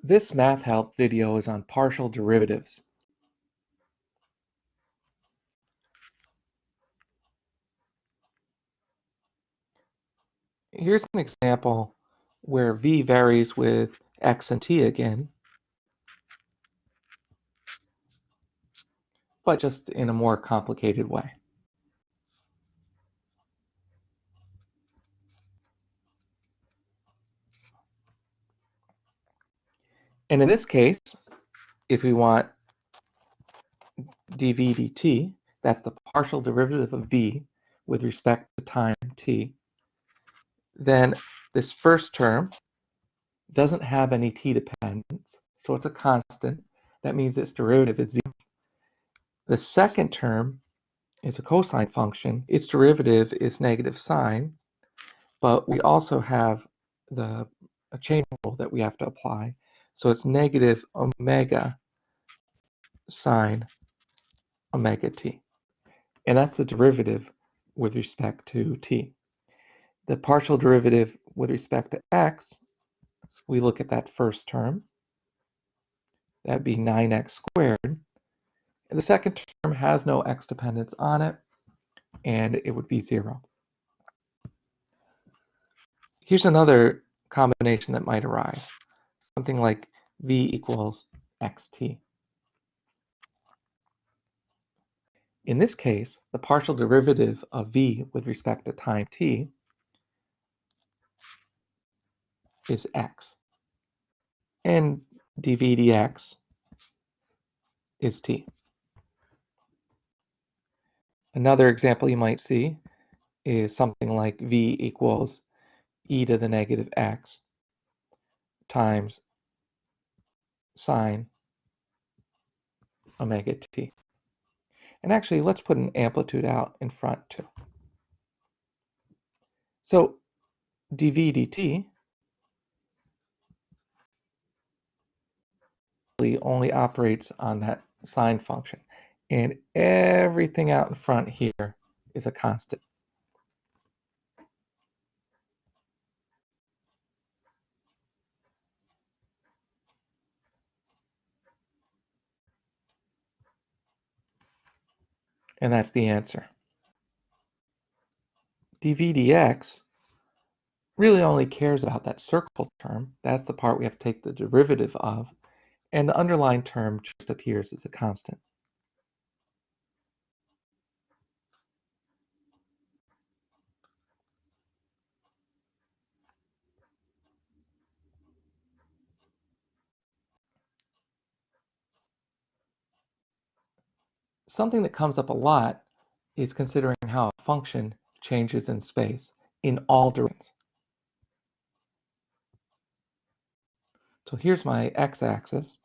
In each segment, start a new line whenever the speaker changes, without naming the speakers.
This math help video is on partial derivatives. Here's an example where v varies with x and t again, but just in a more complicated way. And in this case, if we want dv dt, that's the partial derivative of v with respect to time t, then this first term doesn't have any t dependence, so it's a constant. That means its derivative is 0. The second term is a cosine function. Its derivative is negative sine, but we also have a chain rule that we have to apply. So it's negative omega sine omega t. And that's the derivative with respect to t. The partial derivative with respect to x, we look at that first term. That'd be 9x squared. And the second term has no x dependence on it, and it would be 0. Here's another combination that might arise. Something like v equals xt. In this case, the partial derivative of v with respect to time t is x, and dv dx is t. Another example you might see is something like v equals e to the negative x times sine omega t. And actually, let's put an amplitude out in front too. So dv dt only operates on that sine function, and everything out in front here is a constant. And that's the answer. dv dx really only cares about that circle term. That's the part we have to take the derivative of, and the underlying term just appears as a constant. Something that comes up a lot is considering how a function changes in space in all directions. So here's my x-axis.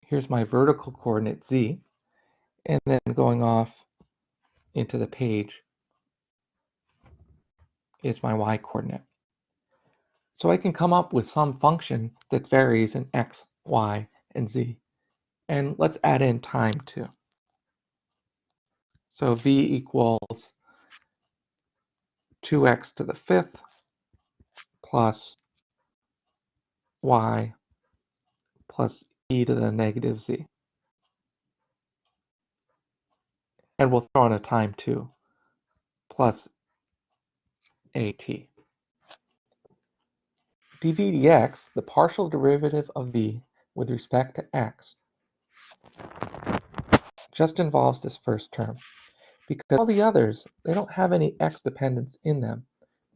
Here's my vertical coordinate z, and then going off into the page is my y-coordinate. So I can come up with some function that varies in x, y, and z. And let's add in time too. So v equals 2x to the 5th plus y plus e to the negative z. And we'll throw in a time too, plus at. dv dx, the partial derivative of v with respect to x, just involves this first term, because all the others, they don't have any x dependence in them.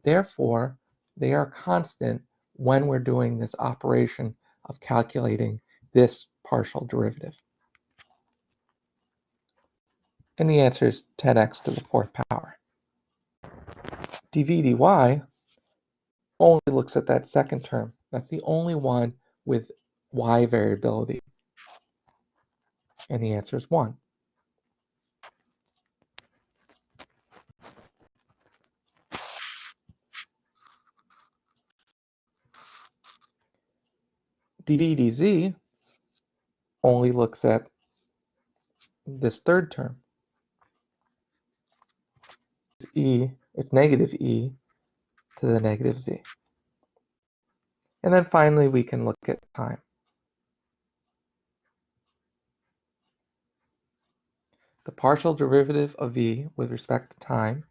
Therefore, they are constant when we're doing this operation of calculating this partial derivative. And the answer is 10x to the 4th power. dv dy only looks at that second term. That's the only one with y variability. And the answer is 1. dv dz only looks at this third term. It's negative e to the negative z. And then finally, we can look at time. The partial derivative of v with respect to time,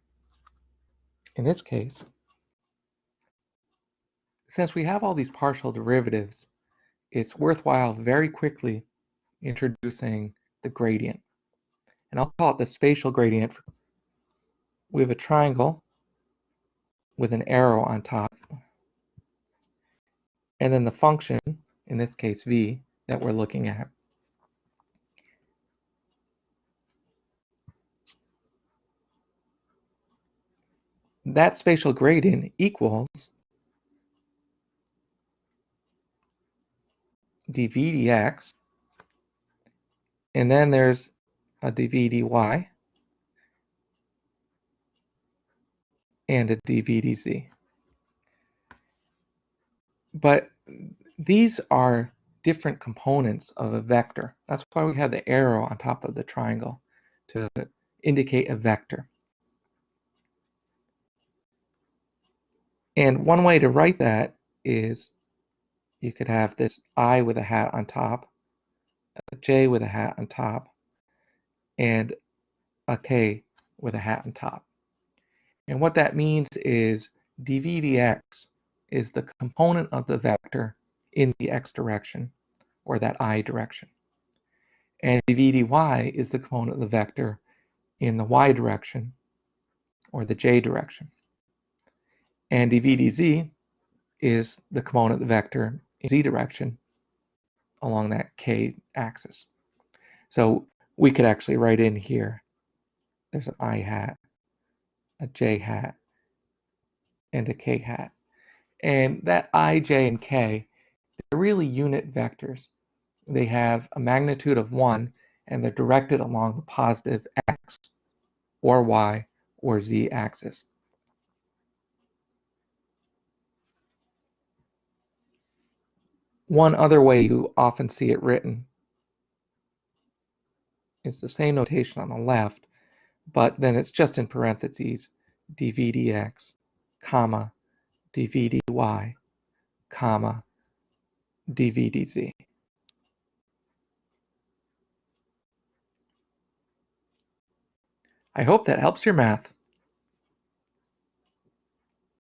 in this case, since we have all these partial derivatives, it's worthwhile very quickly introducing the gradient. And I'll call it the spatial gradient. We have a triangle with an arrow on top, and then the function, in this case v, that we're looking at. That spatial gradient equals dv dx, and then there's a dv dy and a dv dz. But these are different components of a vector. That's why we have the arrow on top of the triangle to indicate a vector. And one way to write that is you could have this I with a hat on top, a J with a hat on top, and a K with a hat on top. And what that means is dv dx is the component of the vector in the x direction, or that I direction. And dv dy is the component of the vector in the y direction, or the j direction. And dv dz is the component of the vector in z direction along that k axis. So we could actually write in here, there's an I hat, a j hat, and a k hat. And that I, j, and k, they're really unit vectors. They have a magnitude of 1, and they're directed along the positive x, or y, or z axis. One other way you often see it written is the same notation on the left, but then it's just in parentheses, dv dx, comma, dv dy, comma, dv dz. I hope that helps your math.